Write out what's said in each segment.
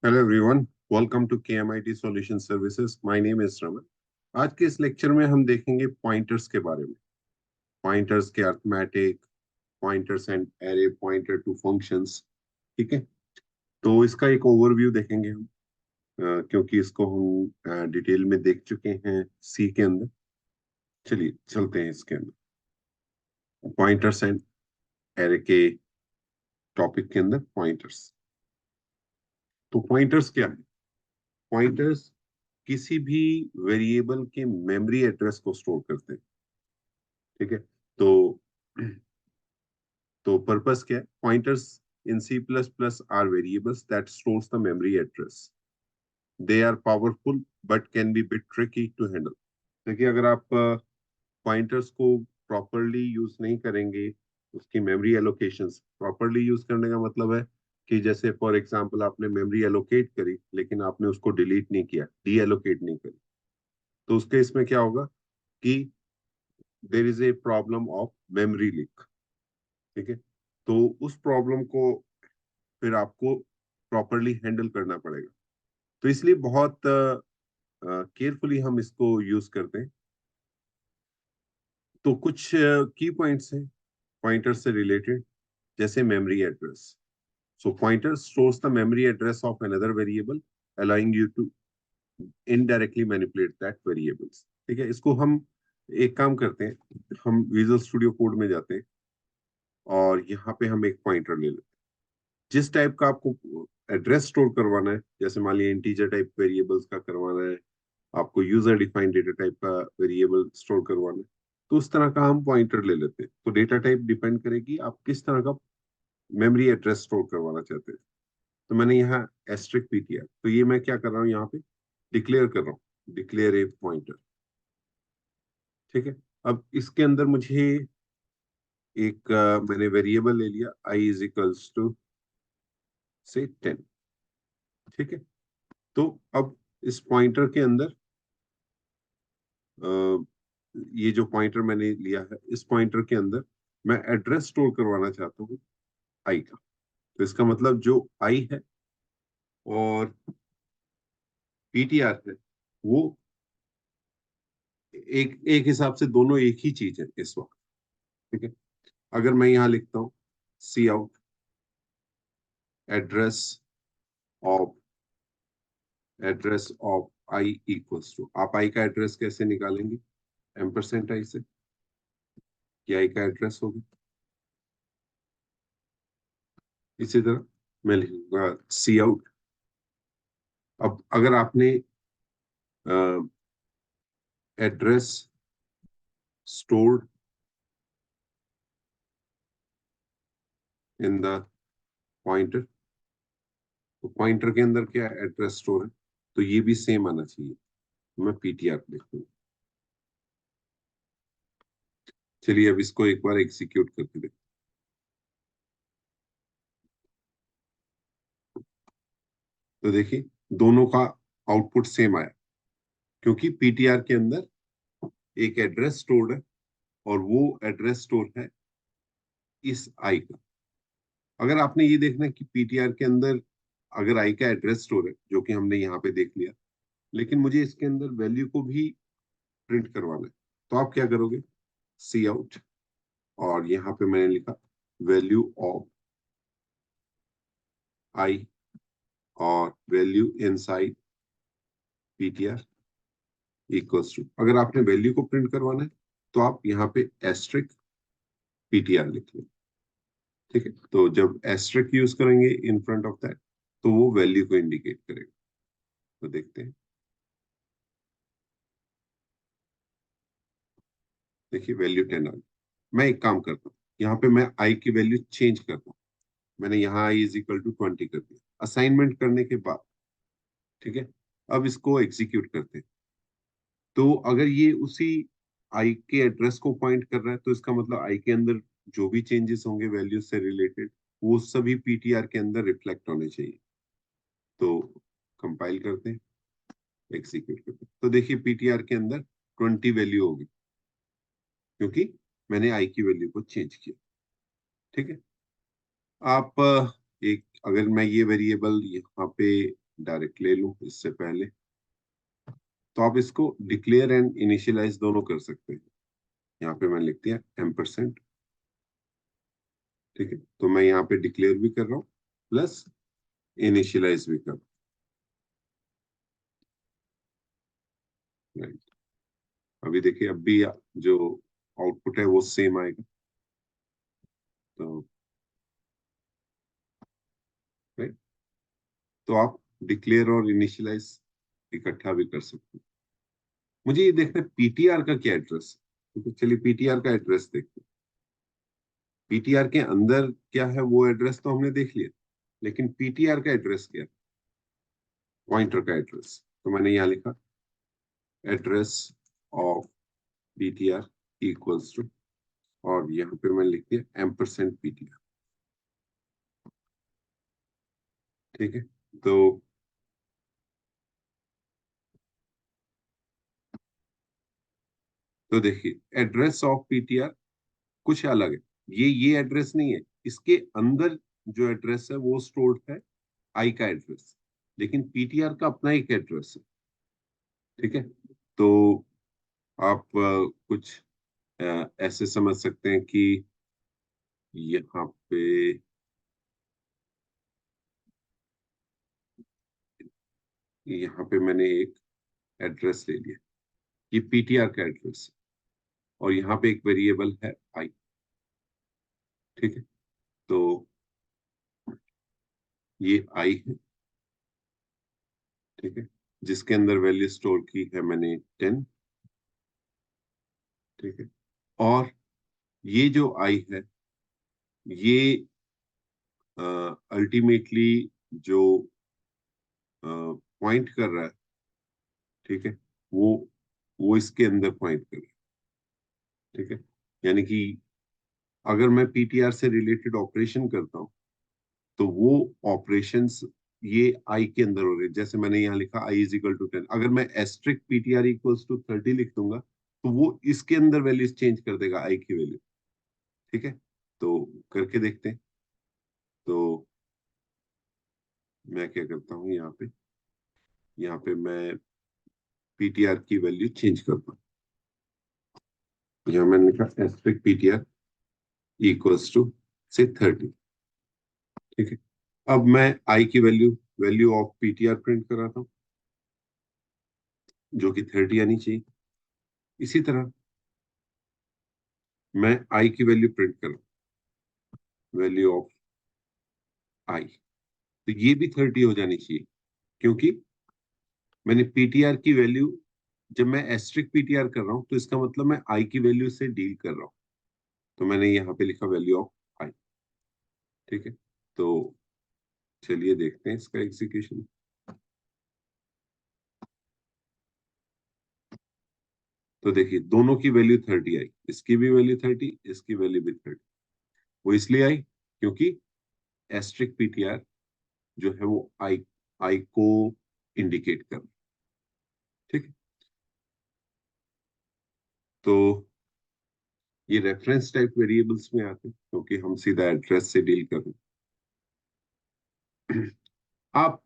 Hello everyone, welcome to KMIT solution services. My name is Raman. आज के इस lecture में हम देखेंगे पॉइंटर्स के बारे में। पॉइंटर्स के arithmetic, pointers and array, pointer to functions. ठीक है, तो इसका एक ओवरव्यू देखेंगे हम। क्योंकि इसको हम डिटेल में देख चुके हैं सी के अंदर। चलिए चलते हैं इसके अंदर, पॉइंटर्स एंड एरे के टॉपिक के अंदर। पॉइंटर्स, तो पॉइंटर्स क्या है? पॉइंटर्स किसी भी वेरिएबल के मेमोरी एड्रेस को स्टोर करते हैं। ठीक है, तो पर्पस क्या है? Pointers in C plus plus are variables that stores the memory address. They are powerful but can be bit tricky to handle. देखिए, अगर आप पॉइंटर्स को प्रॉपरली यूज नहीं करेंगे, उसकी मेमोरी एलोकेशंस प्रॉपरली यूज करने का मतलब है कि जैसे फॉर एग्जांपल आपने मेमोरी एलोकेट करी लेकिन आपने उसको डिलीट नहीं किया, डी एलोकेट नहीं करी, तो उसके इसमें क्या होगा कि there is a problem of memory leak. ठीक है, तो उस प्रॉब्लम को फिर आपको प्रॉपरली हैंडल करना पड़ेगा। तो इसलिए बहुत केयरफुली हम इसको यूज करते हैं। तो कुछ की पॉइंट्स हैं पॉइंटर से रिलेटेड, जैसे memory address. So pointer stores the memory address of another variable, allowing you to indirectly manipulate that variables. ठीक है, इसको हम एक काम करते हैं, हम विजुअल स्टूडियो कोड में जाते हैं और यहाँ पे हम एक पॉइंटर ले लेते हैं। जिस टाइप का आपको एड्रेस स्टोर करवाना है, जैसे मान लीजिए इंटीजर टाइप वेरिएबल्स का करवाना है, आपको यूजर डिफाइंड डेटा टाइप का वेरिएबल स्टोर करवाना है, तो उस तरह का हम पॉइंटर ले लेते हैं। तो डेटा टाइप डिपेंड करेगी आप किस तरह का मेमोरी एड्रेस स्टोर करवाना चाहते हैं। तो मैंने यहाँ एस्ट्रिक पीटीआर, तो ये मैं क्या कर रहा हूँ यहाँ पे डिक्लेयर कर रहा हूँ, डिक्लेयर ए पॉइंटर। ठीक है, अब इसके अंदर मुझे एक मैंने वेरिएबल ले लिया आई इज इक्वल्स टू से 10। ठीक है, तो अब इस पॉइंटर के अंदर ये जो पॉइंटर मैंने लिया है, इस पॉइंटर के अंदर मैं एड्रेस स्टोर करवाना चाहता हूँ आई का। तो इसका मतलब जो आई है और पीटीआर है, वो एक एक हिसाब से दोनों एक ही चीज है इस वक्त। ठीक है, अगर मैं यहाँ लिखता हूँ cout address of i equals to, आप आई का एड्रेस कैसे निकालेंगे? एम्परसेंट आई से, कि आई का एड्रेस होगा। इसी तरह मैं लिखूंगा सी आउट। अब अगर आपने address stored in the pointer, तो पॉइंटर के अंदर क्या एड्रेस स्टोर है, तो ये भी सेम आना चाहिए। मैं पीटीआर लिखूंगा। चलिए अब इसको एक बार एग्जीक्यूट करके देखते हैं। तो देखिए, दोनों का आउटपुट सेम आया, क्योंकि पीटीआर के अंदर एक एड्रेस स्टोर्ड है और वो एड्रेस स्टोर है इस आई का। अगर आपने ये देखना है कि पीटीआर के अंदर अगर आई का एड्रेस स्टोर है, जो कि हमने यहाँ पे देख लिया, लेकिन मुझे इसके अंदर वैल्यू को भी प्रिंट करवाना है, तो आप क्या करोगे? सी आउट, और यहाँ पे मैंने लिखा वैल्यू ऑफ आई और value inside PTR equals to, अगर आपने वैल्यू को प्रिंट करवाना है तो आप यहाँ पे एस्ट्रिक पीटीआर लिख लो। ठीक है, तो जब एस्ट्रिक यूज करेंगे इन फ्रंट ऑफ दैट, तो वो वैल्यू को इंडिकेट करेगा। तो देखते हैं, देखिए वैल्यू 10 आ गई। मैं एक काम करता हूँ, यहाँ पे मैं आई की वैल्यू चेंज करता हूँ। मैंने यहाँ आई इज इक्वल टू 20 कर दिया असाइनमेंट करने के बाद। ठीक है, अब इसको एग्जीक्यूट करते हैं। तो अगर ये उसी आई के एड्रेस को पॉइंट कर रहा है, तो इसका मतलब आई के अंदर जो भी चेंजेस होंगे वैल्यू से रिलेटेड, वो सभी पीटीआर के अंदर रिफ्लेक्ट होने चाहिए। तो कंपाइल करते हैं, एग्जीक्यूट करते हैं, तो देखिए पीटीआर के अंदर 20 वैल्यू होगी, क्योंकि मैंने आई की वैल्यू को चेंज किया। ठीक है, आप एक, अगर मैं ये वेरिएबल यहाँ पे डायरेक्ट ले लूं इससे पहले, तो आप इसको डिक्लेयर एंड इनिशियलाइज दोनों कर सकते हैं। यहाँ पे मैंने लिख दिया M%। ठीक है, तो मैं यहाँ पे डिक्लेयर भी कर रहा हूँ प्लस इनिशियलाइज भी कर रहा हूँ। राइट, अभी देखिए अब भी जो आउटपुट है वो सेम आएगा। तो राइट, तो आप डिक्लेयर और इनिशियलाइज इकट्ठा भी कर सकते हैं। मुझे ये देखना है पीटीआर का क्या एड्रेस है। तो चलिए पीटीआर का एड्रेस देखते हैं। पीटीआर के अंदर क्या है वो एड्रेस तो हमने देख लिया, लेकिन पीटीआर का एड्रेस क्या है, पॉइंटर का एड्रेस। तो मैंने यहाँ लिखा address of PTR equals to, और यहाँ पे मैंने लिख दिया M%PTR। ठीक है, तो देखिए एड्रेस ऑफ पीटीआर कुछ अलग है। ये एड्रेस नहीं है, इसके अंदर जो एड्रेस है वो स्टोर्ड है आई का एड्रेस, लेकिन पीटीआर का अपना एक एड्रेस है। ठीक है, तो आप कुछ ऐसे समझ सकते हैं कि यहाँ पे मैंने एक एड्रेस ले लिया, ये पीटीआर का एड्रेस है, और यहाँ पे एक वेरिएबल है आई। ठीक है, तो ये आई है। ठीक है, जिसके अंदर वैल्यू स्टोर की है मैंने 10। ठीक है, और ये जो आई है ये अल्टीमेटली जो पॉइंट कर रहा है, ठीक है, वो इसके अंदर पॉइंट कर रहा है। ठीक है, यानी कि अगर मैं पीटीआर से रिलेटेड ऑपरेशन करता हूँ तो वो ऑपरेशंस ये आई के अंदर हो रहे हैं। जैसे मैंने यहाँ लिखा आई इज इक्वल टू 10, अगर मैं एस्ट्रिक पीटीआर इक्वल्स टू 30 लिख दूंगा तो वो इसके अंदर वैल्यूज चेंज कर देगा आई की वैल्यू। ठीक है, तो करके देखते हैं। तो मैं क्या करता हूँ, यहाँ पे मैं पीटीआर की वैल्यू चेंज करता हूँ। यहाँ मैंने लिखा एस्ट्रिक पीटीआर इक्वल्स टू से 30। ठीक है, अब मैं आई की वैल्यू ऑफ पीटीआर प्रिंट कराता हूँ, जो कि 30 आनी चाहिए। इसी तरह मैं आई की वैल्यू प्रिंट कर, वैल्यू ऑफ आई, तो ये भी 30 हो जानी चाहिए, क्योंकि मैंने पीटीआर की वैल्यू, जब मैं एस्ट्रिक पीटीआर कर रहा हूं तो इसका मतलब मैं आई की वैल्यू से डील कर रहा हूं। तो मैंने यहाँ पे लिखा वैल्यू ऑफ आई। ठीक है, तो चलिए देखते हैं इसका एग्जीक्यूशन। तो देखिए दोनों की वैल्यू 30 आई, इसकी भी वैल्यू 30, इसकी वैल्यू भी 30। वो इसलिए आई क्योंकि एस्ट्रिक पीटीआर जो है वो आई को इंडिकेट कर। ठीक है, तो ये रेफरेंस टाइप वेरिएबल्स में आते हैं क्योंकि हम सीधा एड्रेस से डील कर रहे हैं। आप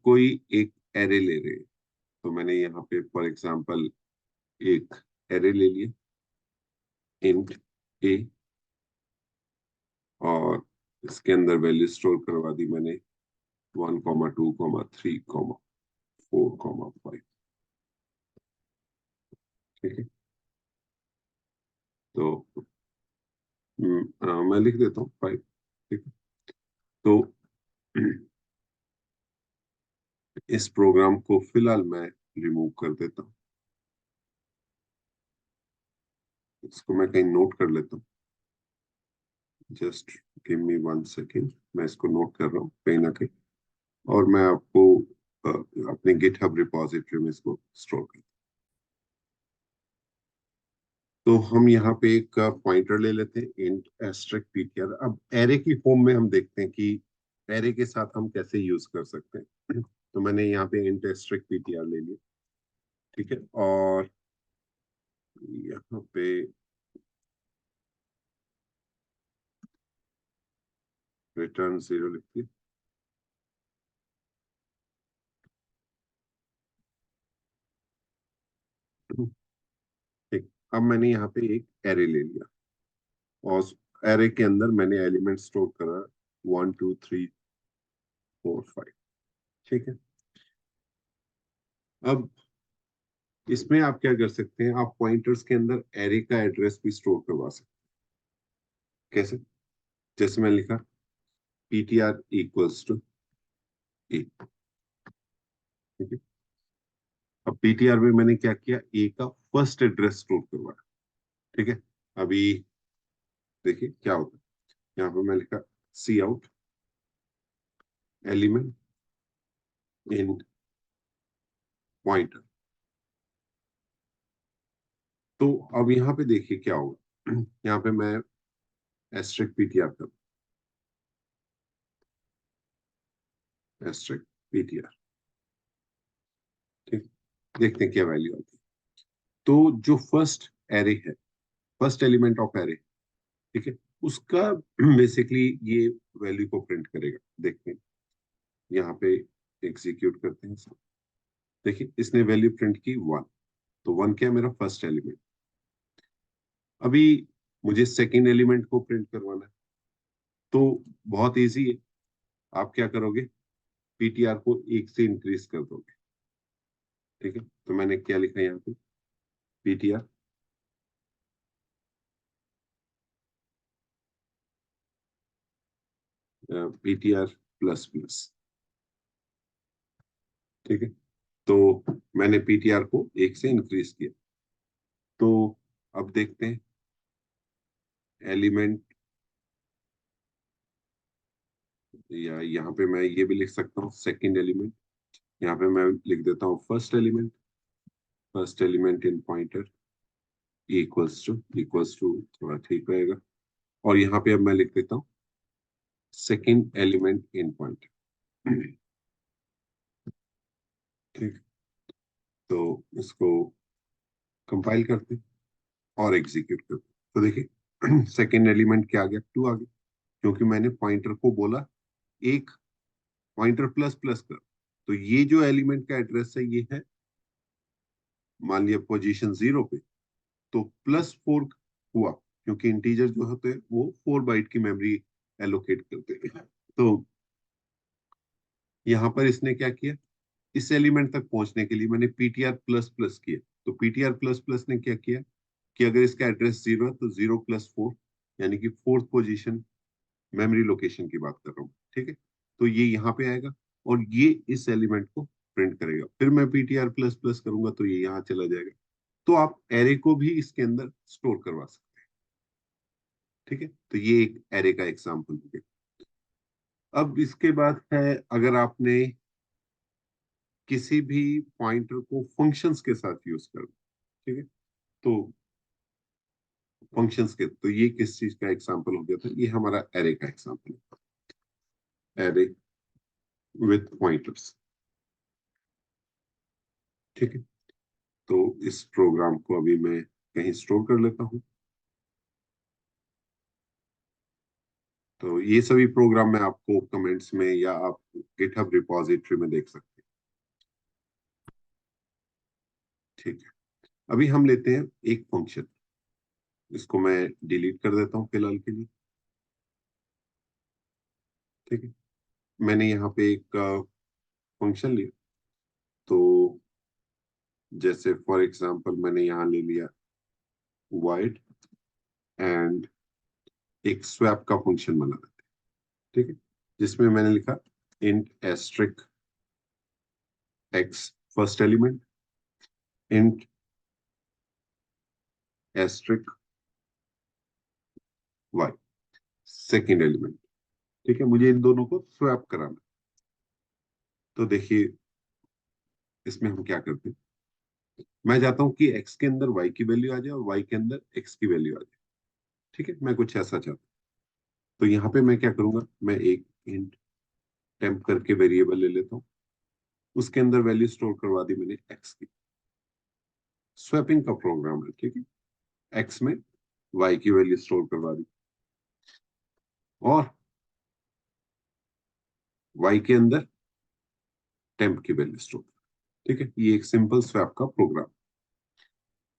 कोई एक एरे ले रहे हैं, तो मैंने यहाँ पे फॉर एग्जांपल एक एरे ले लिया इंट ए, और इसके अंदर वैल्यू स्टोर करवा दी मैंने 1,2,3,4,5। ठीक है, तो मैं लिख देता हूँ 5। ठीक है, तो इस प्रोग्राम को फिलहाल मैं रिमूव कर देता हूँ। इसको मैं कहीं नोट कर लेता हूँ, जस्ट गिव मी 1 सेकेंड। मैं इसको नोट कर रहा हूँ कहीं ना कहीं, और मैं आपको अपने गिटहब रिपॉजिटरी में इसको स्टोर कर। तो हम यहाँ पे एक पॉइंटर ले लेते हैं इंट एस्ट्रिक पीटीआर। अब एरे की फॉर्म में हम देखते हैं कि एरे के साथ हम कैसे यूज कर सकते हैं। तो मैंने यहाँ पे इंट एस्ट्रिक पीटीआर ले लिया। ठीक है, और यहाँ पे रिटर्न 0 लिखिए। अब मैंने यहाँ पे एक एरे ले लिया और एरे के अंदर मैंने एलिमेंट स्टोर करा 1 2 3 4 5। ठीक है। अब इसमें आप क्या कर सकते हैं, आप पॉइंटर्स के अंदर एरे का एड्रेस भी स्टोर करवा सकते हैं। कैसे? जैसे मैंने लिखा ptr इक्वल्स टू ए। ठीक है। अब ptr में मैंने क्या किया, ए का फर्स्ट एड्रेस स्टोर करवाया। ठीक है। अभी देखिए क्या होता है, यहाँ पे मैं लिखा सी आउट एलिमेंट इन पॉइंटर। तो अब यहाँ पे देखिए क्या होगा, यहाँ पे मैं एस्ट्रिक पीटीआर कर, एस्ट्रिक पीटीआर। ठीक। देखते हैं क्या वैल्यू आती है। तो जो फर्स्ट एरे है, फर्स्ट एलिमेंट ऑफ एरे, ठीक है, उसका बेसिकली ये वैल्यू को प्रिंट करेगा। देखते हैं यहाँ पे, एग्जीक्यूट करते हैं सब। देखिए इसने वैल्यू प्रिंट की 1। तो 1 क्या है, मेरा फर्स्ट एलिमेंट। अभी मुझे सेकेंड एलिमेंट को प्रिंट करवाना है, तो बहुत इजी है। आप क्या करोगे, पीटीआर को 1 से इंक्रीज कर दोगे। ठीक है। तो मैंने क्या लिखा यहाँ पे, पीटीआर पीटीआर प्लस प्लस। ठीक है। तो मैंने पीटीआर को 1 से इंक्रीज किया। तो अब देखते हैं एलिमेंट, या यहाँ पे मैं ये भी लिख सकता हूँ सेकंड एलिमेंट। यहाँ पे मैं लिख देता हूँ first element, first element in pointer equals to थोड़ा ठीक रहेगा। और यहाँ पे अब मैं लिख देता हूँ सेकंड एलिमेंट इन पॉइंटर। ठीक। तो इसको कंपाइल करते हैं और एग्जीक्यूट करते हैं। तो देखिए सेकंड एलिमेंट क्या आ गया, 2 आ गया, क्योंकि मैंने पॉइंटर को बोला एक पॉइंटर प्लस प्लस कर। तो ये जो एलिमेंट का एड्रेस है ये है, मान लिया पोजीशन 0 पे, तो +4 हुआ, क्योंकि इंटीजर जो होते हैं वो 4 बाइट की मेमोरी एलोकेट करते हैं। तो यहाँ पर इसने क्या किया, इस एलिमेंट तक पहुंचने के लिए मैंने पीटीआर प्लस प्लस किया। तो पीटीआर प्लस प्लस ने क्या किया कि अगर इसका एड्रेस 0 है तो 0 + 4, यानी कि फोर्थ पोजीशन मेमोरी लोकेशन की बात कर रहा हूँ। ठीक है। तो ये यहाँ पे आएगा और ये इस एलिमेंट को प्रिंट करेगा। फिर मैं पीटीआर प्लस प्लस करूंगा तो ये यहाँ चला जाएगा। तो आप एरे को भी इसके अंदर स्टोर करवा सकते हैं। ठीक है। तो ये एक एरे का एग्जाम्पल हो गया। अब इसके बाद है, अगर आपने किसी भी पॉइंटर को फंक्शंस के साथ यूज करना, ठीक है, तो फंक्शंस के, तो ये किस चीज का एग्जाम्पल हो गया था, ये हमारा एरे का एग्जाम्पल है, एरे विथ पॉइंटर्स। ठीक है। तो इस प्रोग्राम को अभी मैं कहीं स्टोर कर लेता हूँ। तो ये सभी प्रोग्राम मैं आपको कमेंट्स में या आप गिटहब रिपॉजिटरी में देख सकते हैं। ठीक है। अभी हम लेते हैं एक फंक्शन, इसको मैं डिलीट कर देता हूँ फिलहाल के लिए। ठीक है। मैंने यहाँ पे एक फंक्शन लिया। तो जैसे फॉर एग्जांपल मैंने यहाँ ले लिया void एंड एक स्वैप का फंक्शन बना देते हैं। ठीक है। जिसमें मैंने लिखा int asterisk x first element, int asterisk y second element. ठीक है। मुझे इन दोनों को स्वैप कराना है। तो देखिए इसमें हम क्या करते हैं, मैं चाहता हूं कि x के अंदर y की वैल्यू आ जाए और y के अंदर x की वैल्यू आ जाए। ठीक है। मैं कुछ ऐसा चाहता हूं। तो यहाँ पे मैं क्या करूंगा, मैं एक इंट टेम्प करके वेरिएबल ले लेता हूँ, उसके अंदर वैल्यू स्टोर करवा दी मैंने x की। स्वैपिंग का प्रोग्राम है। ठीक है। x में y की वैल्यू स्टोर करवा दी और y के अंदर टेम्प की वैल्यू स्टोर। ठीक है। ये एक सिंपल स्वैप का प्रोग्राम।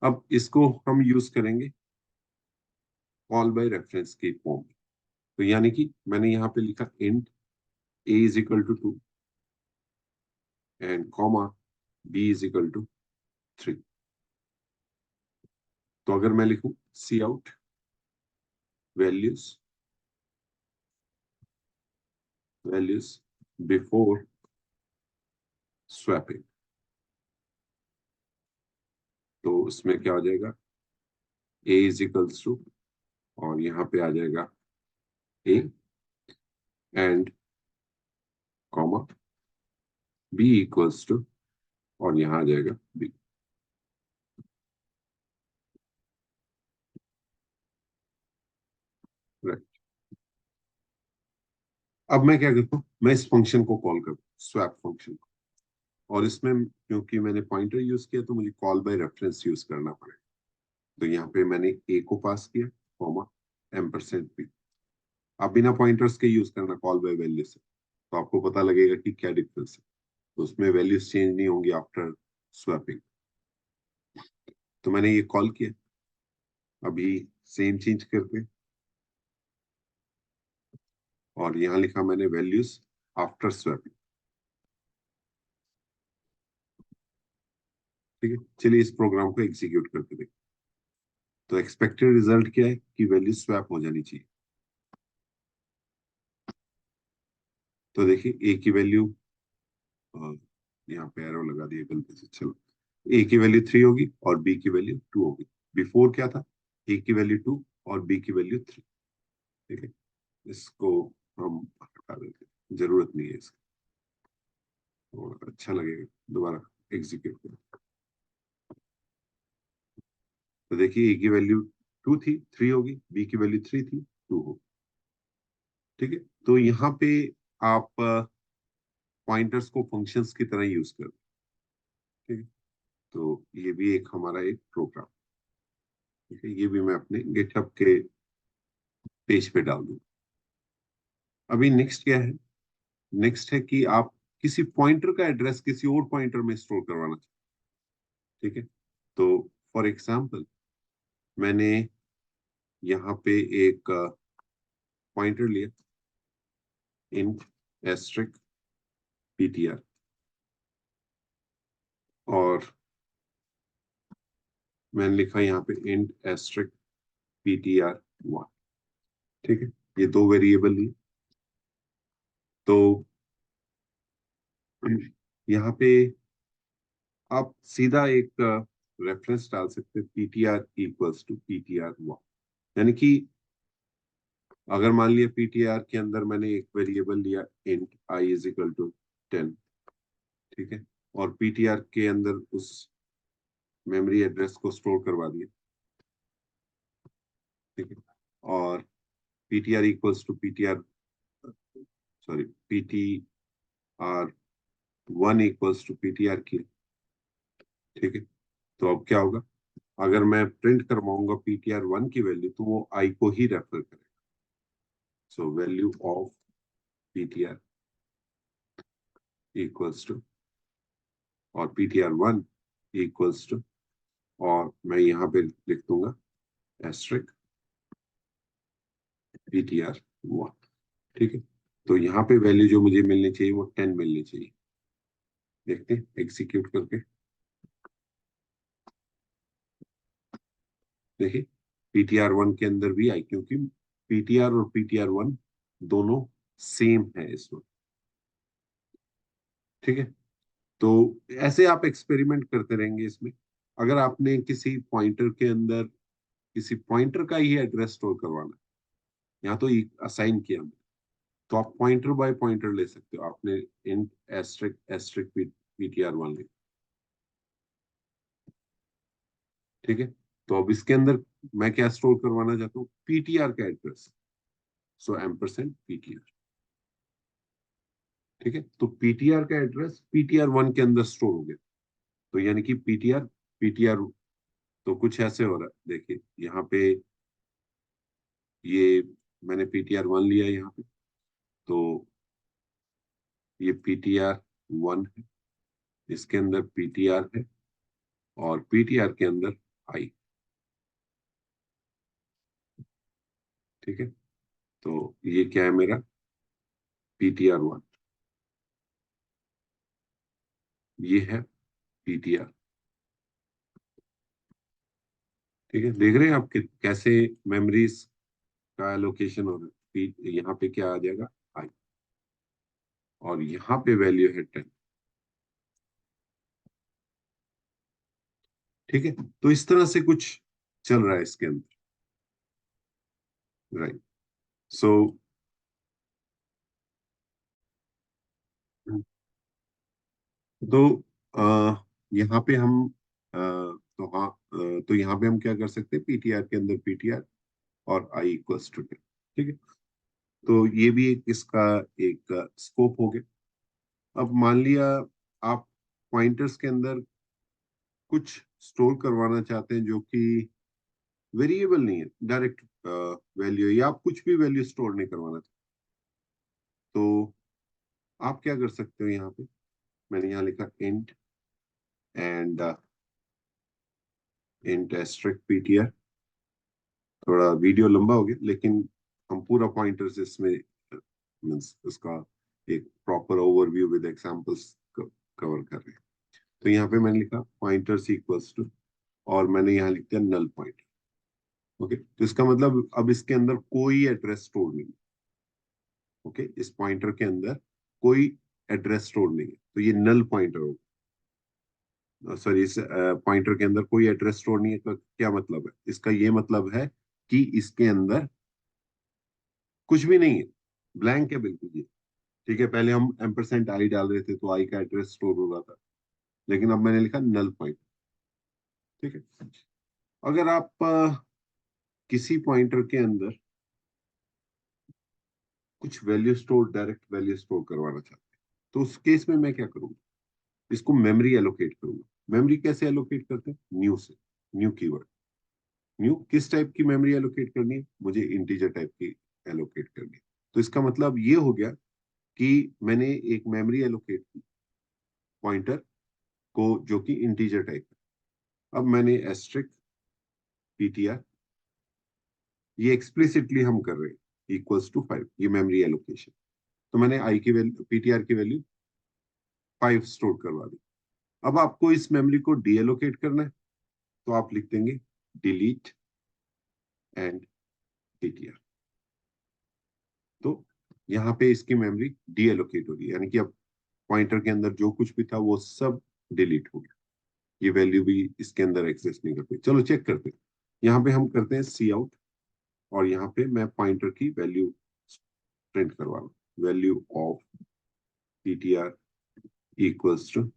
अब इसको हम यूज करेंगे कॉल बाय रेफरेंस के फॉर्म में। तो यानी कि मैंने यहाँ पे लिखा int a is equal to 2 and comma b is equal to 3। तो अगर मैं लिखूं cout values values before swapping, तो उसमें क्या हो जाएगा, a इज इक्वल्स टू, और यहाँ पे आ जाएगा a and comma b equals to, और यहाँ आ जाएगा b। राइट। अब मैं क्या करता हूँ, मैं इस फंक्शन को कॉल करता हूँ, स्वैप फंक्शन को, और इसमें क्योंकि मैंने पॉइंटर यूज किया तो मुझे कॉल बाय रेफरेंस यूज करना पड़ेगा। तो यहाँ पे मैंने a को पास किया, कॉमा %p। आप बिना पॉइंटर्स के यूज करना कॉल बाय वैल्यू से, तो आपको पता लगेगा कि क्या डिफरेंस है। तो उसमें वैल्यूज चेंज नहीं होंगी आफ्टर स्वैपिंग। तो मैंने ये कॉल किया, अभी सेम चेंज करके, और यहाँ लिखा मैंने वैल्यूज आफ्टर स्वैपिंग। ठीक है, चलिए इस प्रोग्राम को एग्जीक्यूट करके देखते। तो एक्सपेक्टेड रिजल्ट क्या है कि वैल्यू स्वैप हो जानी चाहिए। तो देखिए ए की वैल्यू, यहाँ पे एरो लगा दिया गलती से, चलो ए की वैल्यू 3 होगी और बी की वैल्यू 2 होगी। बिफोर क्या था, ए की वैल्यू 2 और बी की वैल्यू 3। ठीक है, इसको हम हटा देते हैं, जरूरत नहीं है इसकी, और अच्छा लगेगा दोबारा एग्जीक्यूट करें। तो देखिए ए की वैल्यू 2 थी, 3 होगी, बी की वैल्यू 3 थी, 2 होगी। ठीक है, तो यहाँ पे आप पॉइंटर्स को फंक्शंस की तरह यूज कर, ठीक है। तो ये भी एक हमारा एक प्रोग्राम, ठीक है, ये भी मैं अपने गिटहब के पेज पे डाल दूँ। अभी नेक्स्ट क्या है, नेक्स्ट है कि आप किसी पॉइंटर का एड्रेस किसी और पॉइंटर में स्टोर करवाना चाहते हैं। ठीक है, तो फॉर एग्जाम्पल मैंने यहाँ पे एक पॉइंटर लिया, इंट एस्ट्रिक ptr, और मैंने लिखा यहाँ पे इंट एस्ट्रिक ptr1। ठीक है, ये दो वेरिएबल लिए। तो यहाँ पे आप सीधा एक रेफरेंस डाल सकते हैं, ptr इक्वल्स टू ptr1। यानी कि अगर मान लिया ptr के अंदर मैंने एक वेरिएबल लिया int i is equal to 10, ठीक है, और ptr के अंदर उस मेमोरी एड्रेस को स्टोर करवा दिया। ठीक है, और ptr equals to ptr, sorry, ptr1 equals to ptr की। ठीक है, तो अब क्या होगा, अगर मैं प्रिंट करवाऊंगा ptr1 की वैल्यू, तो वो i को ही रेफर करेगा। So value of ptr equals to, और ptr1 इक्वल्स टू, और मैं यहाँ पे लिख दूंगा एस्ट्रिक ptr1। ठीक है, तो यहाँ पे वैल्यू जो मुझे मिलनी चाहिए वो 10 मिलनी चाहिए। देखते हैं एग्जीक्यूट करके। देखिए ptr1 के अंदर भी आई, क्योंकि ptr और ptr1 दोनों सेम है इसमें। ठीक है, तो ऐसे आप एक्सपेरिमेंट करते रहेंगे इसमें। अगर आपने किसी पॉइंटर के अंदर किसी पॉइंटर का ही एड्रेस स्टोर करवाना है, यहाँ तो असाइन किया हमने, तो आप पॉइंटर बाय पॉइंटर ले सकते हो। आपने इंट एस्ट्रिक एस्ट्रिक ptr1 ले, ठीक है। तो अब इसके अंदर मैं क्या स्टोर करवाना चाहता हूँ, पीटीआर का एड्रेस, सो %ptr। ठीक है, तो पीटीआर का एड्रेस ptr1 के अंदर स्टोर हो गया। तो यानी कि पीटीआर, तो कुछ ऐसे हो रहा है, देखिए यहाँ पे ये मैंने ptr1 लिया यहाँ पे, तो ये ptr1 है, इसके अंदर ptr है, और ptr के अंदर आई। ठीक है, तो ये क्या है मेरा ptr1, ये है ptr। ठीक है, देख रहे हैं आप कैसे मेमोरीज का एलोकेशन हो रहा है। यहाँ पे क्या आ जाएगा आई, और यहाँ पे वैल्यू है 10। ठीक है, तो इस तरह से कुछ चल रहा है इसके अंदर, राइट। सो तो यहाँ पे हम तो हाँ, तो यहाँ पे हम क्या कर सकते हैं, पीटीआर के अंदर पीटीआर और आई इक्वल्स टू 10। ठीक है, तो ये भी एक इसका एक स्कोप हो गया। अब मान लिया आप पॉइंटर्स के अंदर कुछ स्टोर करवाना चाहते हैं जो कि वेरिएबल नहीं है, डायरेक्ट वैल्यू, या आप कुछ भी वैल्यू स्टोर नहीं करवाना चाहते, तो आप क्या कर सकते हो। यहाँ पे मैंने यहाँ लिखा int and int asterisk PTR. थोड़ा वीडियो लंबा हो गया, लेकिन हम पूरा पॉइंटर्स इसमें मीन्स इसका एक proper overview with examples cover कर रहे हैं। तो यहाँ पे मैंने लिखा पॉइंटर्स इक्वल्स टू, और मैंने यहाँ लिख दिया नल पॉइंटर। ओके, तो इसका मतलब अब इसके अंदर कोई एड्रेस स्टोर नहीं है। ओके, इस पॉइंटर के अंदर कोई एड्रेस स्टोर नहीं है, तो ये नल पॉइंटर होगा। सॉरी, इस पॉइंटर के अंदर कोई एड्रेस स्टोर नहीं है, तो क्या मतलब है इसका, ये मतलब है कि इसके अंदर कुछ भी नहीं है, ब्लैंक है बिल्कुल ये। ठीक है, पहले हम एम्परसेंट आई डाल रहे थे तो आई का एड्रेस स्टोर हो रहा था, लेकिन अब मैंने लिखा नल पॉइंट। ठीक है, अगर आप किसी पॉइंटर के अंदर कुछ value store, direct value store करवाना चाहते हैं, तो उस केस में मैं क्या करूंगा, इसको मेमोरी एलोकेट करूंगा। मेमोरी कैसे एलोकेट करते हैं, न्यू से, न्यू कीवर्ड। न्यू किस टाइप की मेमोरी एलोकेट करनी है, मुझे इंटीजर टाइप की एलोकेट करनी है। तो इसका मतलब ये हो गया कि मैंने एक मेमोरी एलोकेट की पॉइंटर को जो कि इंटीजर टाइप है। अब मैंने एस्ट्रिक पीटीआर, ये एक्सप्लिसिटली हम कर रहे हैं इक्वल्स टू 5, ये मेमोरी एलोकेशन। तो मैंने आई की वैल्यू, पीटीआर की वैल्यू 5 स्टोर करवा दी। अब आपको इस मेमोरी को डीएलोकेट करना है, तो आप लिख देंगे डिलीट एंड पीटीआर। तो यहाँ पे इसकी मेमोरी डीएलोकेट हो गई, यानी कि अब पॉइंटर के अंदर जो कुछ भी था वो सब डिलीट हो गया, ये वैल्यू भी इसके अंदर एग्जिस्ट नहीं करती। चलो चेक करते हैं, यहाँ पे हम करते हैं सी आउट, और यहाँ पे मैं पॉइंटर की वैल्यू प्रिंट करवा रहा हूँ, value of PTR equals to,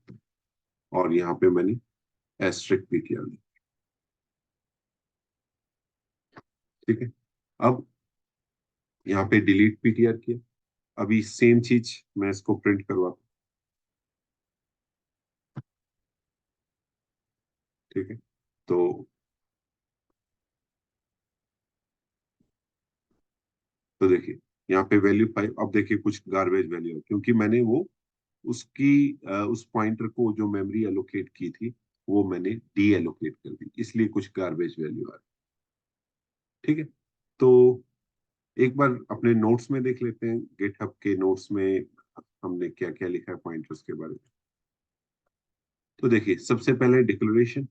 और यहाँ पे मैंने एस्ट्रिक पीटीआर ली। ठीक है, अब यहाँ पे डिलीट पीटीआर किया, अभी सेम चीज मैं इसको प्रिंट करवाता हूँ। ठीक है, तो देखिए यहाँ पे वैल्यू 5, अब देखिए कुछ गार्बेज वैल्यू है, क्योंकि मैंने वो उसकी उस पॉइंटर को जो मेमोरी एलोकेट की थी वो मैंने डी एलोकेट कर दी, इसलिए कुछ गार्बेज वैल्यू आ रही। ठीक है, तो एक बार अपने नोट्स में देख लेते हैं, गिटहब के नोट्स में हमने क्या क्या लिखा है पॉइंटर्स के बारे में। तो देखिए सबसे पहले डिक्लेरेशन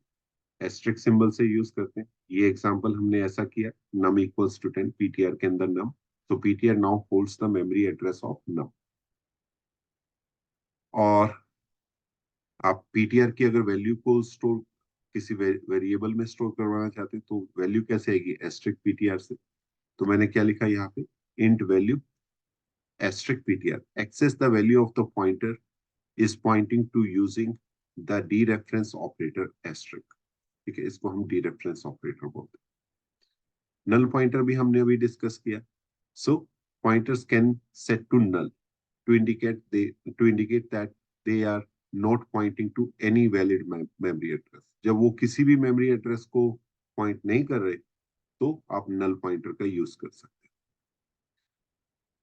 एस्ट्रिक सिंबल से यूज करते हैं। ये एग्जांपल हमने ऐसा किया, num इक्वल्स टू 10, पीटीआर के अंदर num, तो PTR now holds the memory address of num। और आप पीटीआर की अगर वैल्यू को स्टोर किसी वेरिएबल में स्टोर करवाना चाहते हैं, तो वैल्यू कैसे आएगी, एस्ट्रिक पीटीआर से। तो मैंने क्या लिखा यहाँ पे, int value asterisk PTR access the value of the pointer is pointing to using the dereference operator asterisk. ठीक है, इसको हम डी रेफरेंस ऑपरेटर बोलते हैं। नल पॉइंटर भी हमने अभी डिस्कस किया। So pointers can set to null to indicate they to indicate that they are not pointing to any valid memory address। जब वो किसी भी मेमोरी एड्रेस को पॉइंट नहीं कर रहे, तो आप नल पॉइंटर का यूज कर सकते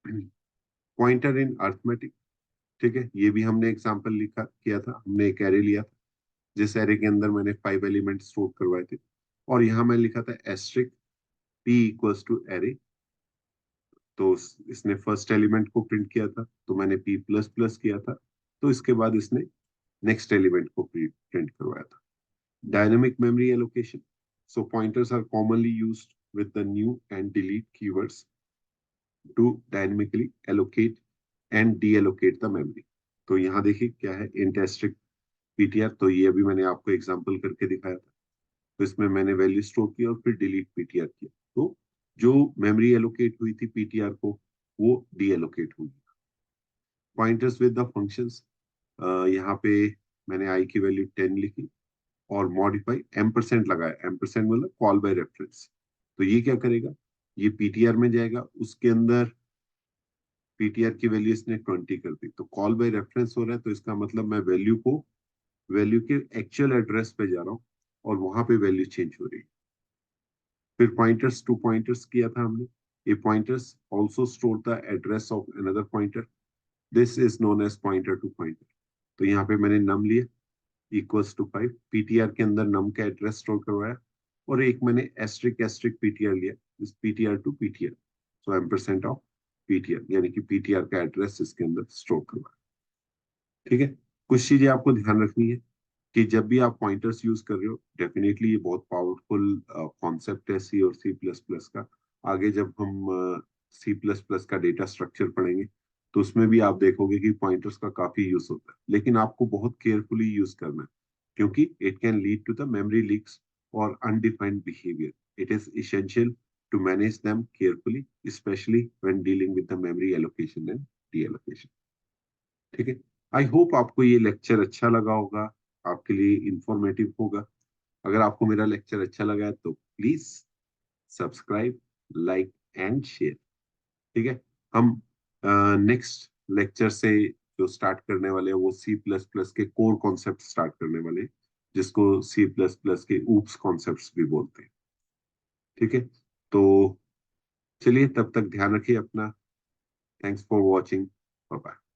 हैं। पॉइंटर इन अर्थमेटिक, ठीक है, ये भी हमने एग्जांपल लिखा किया था, हमने एक एरे लिया था, जिस एरे के अंदर मैंने 5 एलिमेंट स्टोर करवाए थे। और यहाँ मैं लिखा था asterisk p equals to array. तो इसने फर्स्ट एलिमेंट को प्रिंट किया था, तो मैंने p प्लस प्लस किया था। तो इसके बाद इसने नेक्स्ट एलिमेंट को प्रिंट करवाया था। Dynamic memory allocation, so pointers are commonly used with the new and delete keywords to dynamically allocate and deallocate the memory। तो यहाँ देखिए क्या है, int asterisk ptr, तो ये अभी मैंने आपको एग्जांपल करके दिखाया था। तो इसमें मैंने वैल्यू स्टोर किया और फिर डिलीट पीटीआर किया, तो जो मेमोरी एलोकेट हुई थी पीटीआर को वो डी एलोकेट हुई। पॉइंटर्स विद द फंक्शंस, यहाँ पे मैंने आई की वैल्यू 10 लिखी और मॉडिफाई एम्परसेंट लगाया। एम्परसेंट मतलब कॉल बाय रेफरेंस। तो ये क्या करेगा, ये पीटीआर में जाएगा, उसके अंदर पीटीआर की वैल्यू इसने 20 कर दी, तो कॉल बाय रेफरेंस हो रहा है, तो इसका मतलब मैं वैल्यू के एक्चुअल एड्रेस पे जा रहा हूँ और वहां पे वैल्यू चेंज हो रही है। फिर पॉइंटर्स टू पॉइंटर्स किया था हमने। ये pointers also store the address of another pointer, this is known as pointer to pointer. तो यहाँ पे मैंने नम लिया इक्वल्स टू 5, पीटीआर के अंदर नम का एड्रेस स्टोर करवाया, और एक मैंने एस्ट्रिक एस्ट्रिक पीटीआर लिया, this PTR to PTR, so ampersand of PTR, यानी कि पीटीआर का एड्रेस इसके अंदर स्टोर करवाया। ठीक है, कुछ चीजें आपको ध्यान रखनी है कि जब भी आप पॉइंटर्स यूज कर रहे हो, डेफिनेटली ये बहुत पावरफुल कॉन्सेप्ट है सी और सी प्लस प्लस का। आगे जब हम सी प्लस प्लस का डेटा स्ट्रक्चर पढ़ेंगे तो उसमें भी आप देखोगे कि पॉइंटर्स का काफी यूज होता है, लेकिन आपको बहुत केयरफुली यूज करना है, क्योंकि it can lead to the memory leaks और undefined behaviour. It is essential to manage them carefully, specially when dealing with the memory allocation and de allocation. ठीक है, आई होप आपको ये लेक्चर अच्छा लगा होगा, आपके लिए इंफॉर्मेटिव होगा। अगर आपको मेरा लेक्चर अच्छा लगा है तो please subscribe, like and share. ठीक है, हम नेक्स्ट लेक्चर से जो स्टार्ट करने वाले हैं वो सी प्लस प्लस के कोर कॉन्सेप्ट स्टार्ट करने वाले हैं, जिसको सी प्लस प्लस के ऊप्स कॉन्सेप्ट्स भी बोलते हैं। ठीक है, तो चलिए तब तक ध्यान रखिए अपना। Thanks for watching, bye bye.